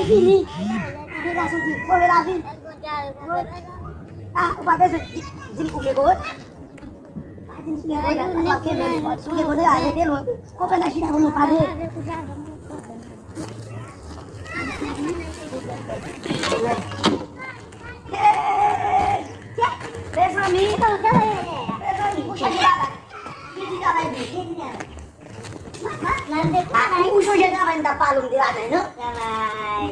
Fini. Dia suci. Boleh lagi. Ah, pada jin kuke kot. Suke kot ada dia loh. Kok kena sih kamu pada? Besami, besami, usah jalan. Ini jalan ini. Nanti mana? Usah jalan tak palung di sana, no? Jalan.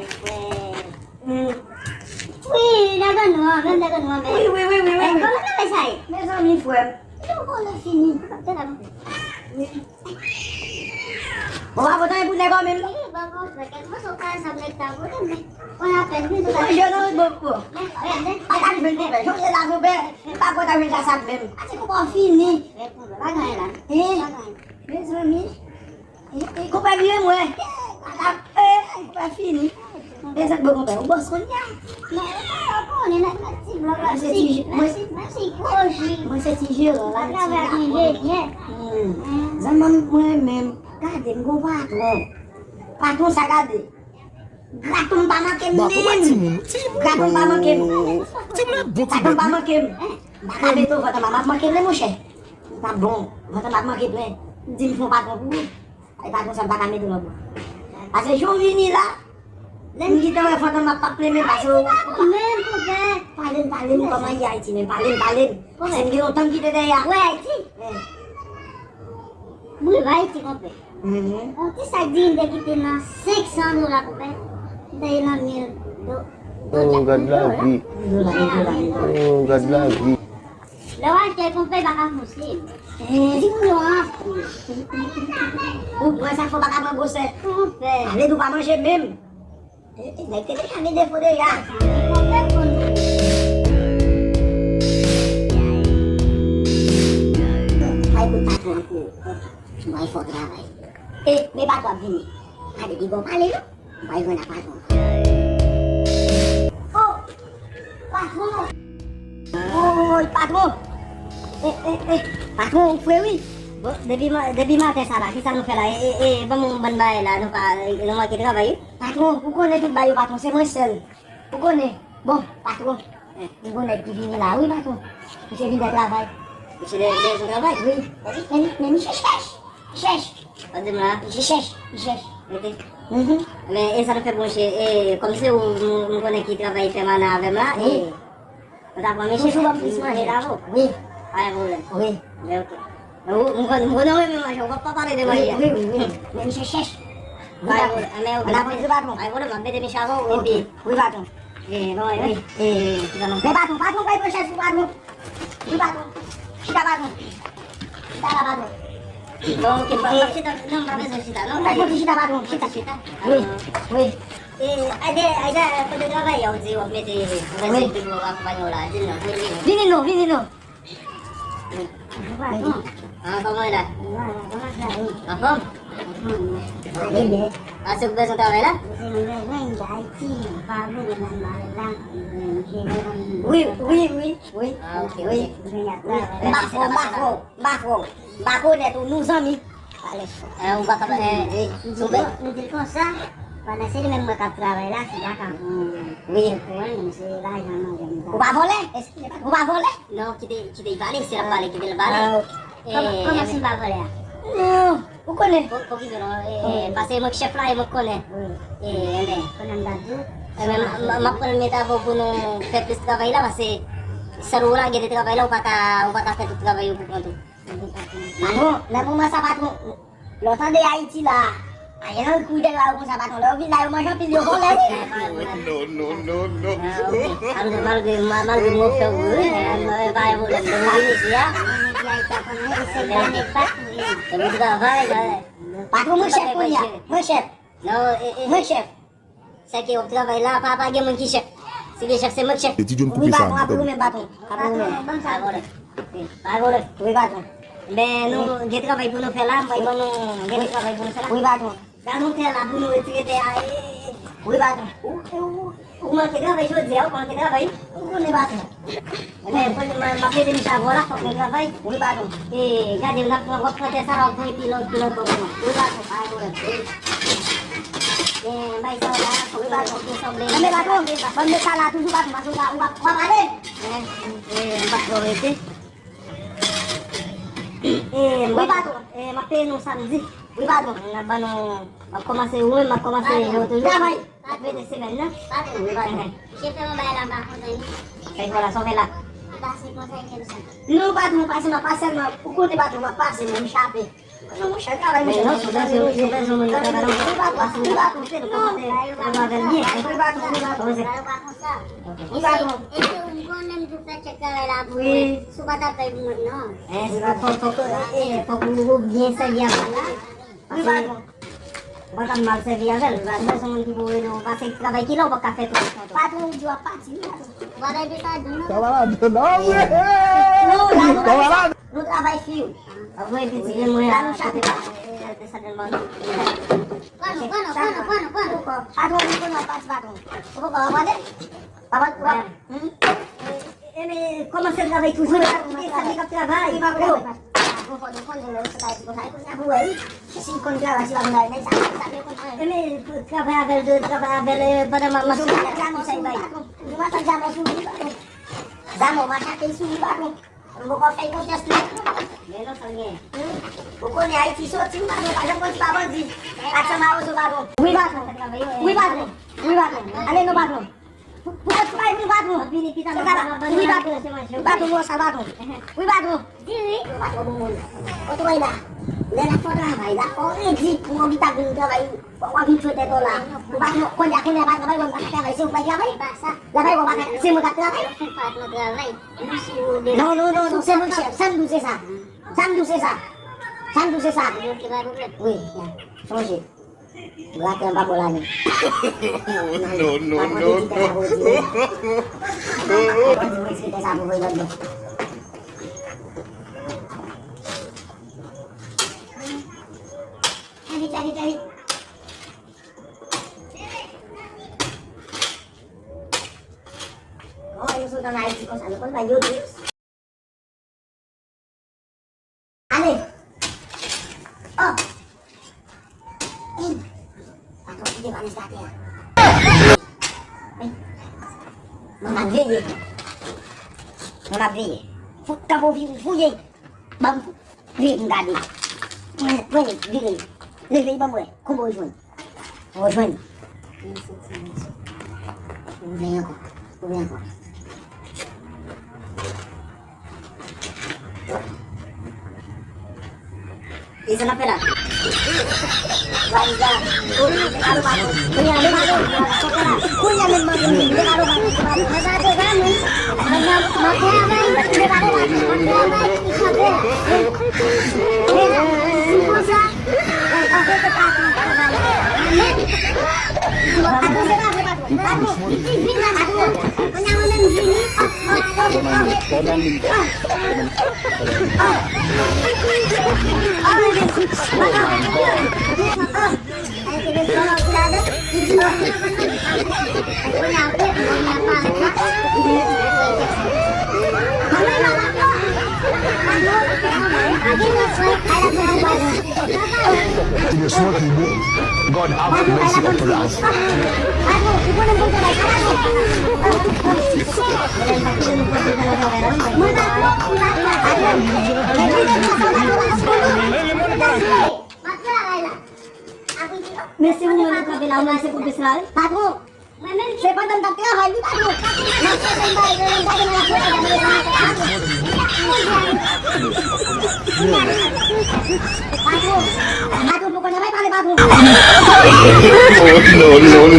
Wih, naga nuah. Wih. Kalau nak saya, besami fuem. Itu kalau sini, tak Bawa apa tanya punya kau memang? Bagus, mereka masuk ke sampai tahu kan? Kau apa ni? Kau jangan buku. Akan benda, kau jangan lagu ber. Bapak tak bisa sampai. Asyik kau kopi ni. Bagai lah. Besami. Kau pergi yang mana? Kau pergi ni. Besar buku ber. Bos kau ni. Apa ni nak masih belakang? Masih tidur lah. Nak pergi ni. Zaman mem. Kadang gua patung sagade, patung pamakem nim, patung pamakem, bakal itu kata mama makem le moshe, tak bom, kata mama makem le, jin fun patung bu, ay patung sampai kami tu loh, asal jovi ni lah, dan kita we foto mapa pleme pasu, paling pemain ya ini paling, sendiri utang kita deh ya, Muy baik sih kopi. Nanti sajiin deh kita na $600 kopi. Dari namil do. Enggak lagi. Enggak lagi. Lawan kayak kopi bakal muslim. Jadi mau apa? Bukan saya bakal bagus kopi. Ini tu paman saya mem. Nanti kita kami deh foto ya. Kopi pun. Hai pun tak aku. Mai foto apa? May bago ang bini. Ada di bawah pali lo. May guna pa mo. Oh! Patmo! Oh, patmo! Patmo, fuewi. Debi mate salah. Kita nu fela. Bang bandai lah. Nu ka kita ka bayu. Patmo, buko na di bayu patmo se mesel. Buko ne. Bom, patmo. Buko na di bini lah. Ui patmo. Bisa bini dah bayu. Bisa dia sudah bayu. Ui. Nani Shesh. Onde lá? Shesh. Mais essa não foi bom, como se um bonequinho trabalha em na vemla, tá bom, mas se eu fiz uma real, oui. Aí vou lá. Oui. Não é mais, eu vou parar de mais. Oui. Nem shesh. Vai, meu, lá vai zubar não. Aí vou lá, me deixar o bi. Oui, bato. Vai. Bato, vai pro shesh bato. Oui, bato. Kita bato. Não, que para kita não para ver kita. Não, vai kita baru kita. Wih. Ada pada trabalho eu digo mete. Vai tu aku banyak lah. Vini no. Kamu ada? Apa? Masuk besok trabalho lah? Oui. Okay. Bako ne tu nous amis. Allez. On va souber. Nous dire comme ça. Pada sini memang bakal trabalhar di belakang. Oui. Uba boleh? No, kita balik sirap balik kita balik. Kau masih boleh ya? No, bukan ni. Kau gitu no. Pasal mak chef lah mak kau ni. Ande. Penandaju. Makan minta bunuh pepes trabalhar masih seru lah gitu trabalhar upata tu trabalhar bukan tu. Namu masa patmu. Lo tadi ai cila. Ayah kuda lau pun sahabat lo, bila mau shopping dia boleh. No. Harus mal gemuk tu, bayar boleh beli dia. Tapi juga bayar. Patmu chef punya, chef. No, chef. Saya kira waktu bayar apa dia mungkin chef. Sini chef saya chef. Apa lu membatu? Bangsa boleh. Batu. Beno, kita ka puno fela, bono, kita ka puno fela. Batu. Ganu te la puno itu kita ai. Batu. Uma kita vai jual, uma kita vai, tu ni bato. Pun makin dia bisa borak, kau kita vai, ui bato. Jadi nak waktu kita sarau tu pilot tu, ui bato, baik saudara, ui bato, kami bato, kami salah tu bato, masuk uang ada. Bato itu. Ui bato, makin nusanzi. Ui bato, nabano, makomase ui, makomase tu, dah baik. Pwede si Bella? Siyempre mabayaran ba ako tayo? Kaya wala, so kailan? Ibasik mo sa inyo sa... No, ba't mo kasi mapasal mo? Ukuti ba't mo mapasal mo? Shopping. Ano mo siya? Kala mo siya? No, sudah sudah mo nagkakaroon. Ui ba't mo? Ui ba't mo? Pero kapatid, magalgi. Ui ba't mo? Ui ba't mo? Lalo pa ako sa... Ui ba't mo? Ito, kung nandun sa check ka wala po. Ui. Subata tayo mo, no? Pagugugin sa diyan. Ui ba't mo? Bagaimana mal saya biarkan, bahasa semua ibu itu bahasa kita baik kilo bak kafe tu. Patu jual pasti. Wala bisa dun. Kawalan, no, Kawalan. Lu trabalho fio. Aku itu sih mau ya. Paano? Patu itu nak pas patu. Kau bawa apa deh? Bawa apa? Ini como se trabalha tu jura? Sabe que trabalha, babu. Aku pun dulu sekali sekali aku nyabu ini. Si kontra masih lama ni. Ini trabalha pada masuk kamu saya baik. Cuma saja masuk. Zamu masak isu baru. Bukan saya pun just ni. Melo sange. Bukan ni IT so cuma ada pun baba di. Acha mau so baru. Ui baru. Ale no baru. Buat supaya ui baru. Bini kita ui baru. Baru mo sa baru. Ui baru. Dili. Baru mo. Kau tu baik dah. Lena foto baik dah. Oh ini mau kita guna baik. Wah bicu te tola. Baru kau ni aku ni baru baik baru kita baik siapa lagi baik. Basa. Labai bawa baik. Siapa kata baik? Pat maglalay. No. Sandu sesa. Yung kibago rin. Wih, ya. Sosi. Belakang yang bola ni. no. Kita sabu bola ni. Cari. Oh, ini sudah naik di kosan pun baju ni. Aneh. Oh. Aku pergi mana sekali ya? Mengambil. Kamu punya bam riêng gà đi. Quên đi. Lấy băm mười, không bồi chuồn. Bồi chuồn. Về ako. Isa na pera. Wanda. Kunya In your smoking book, God have mercy upon us. Messi mo muna ka bilang ng sepul bisral. Pato. Sepa dan tak kaya hal pato. Nasa sa bahay ng bahay ng ako ay pato. Pato mo ko na may pale pato. No.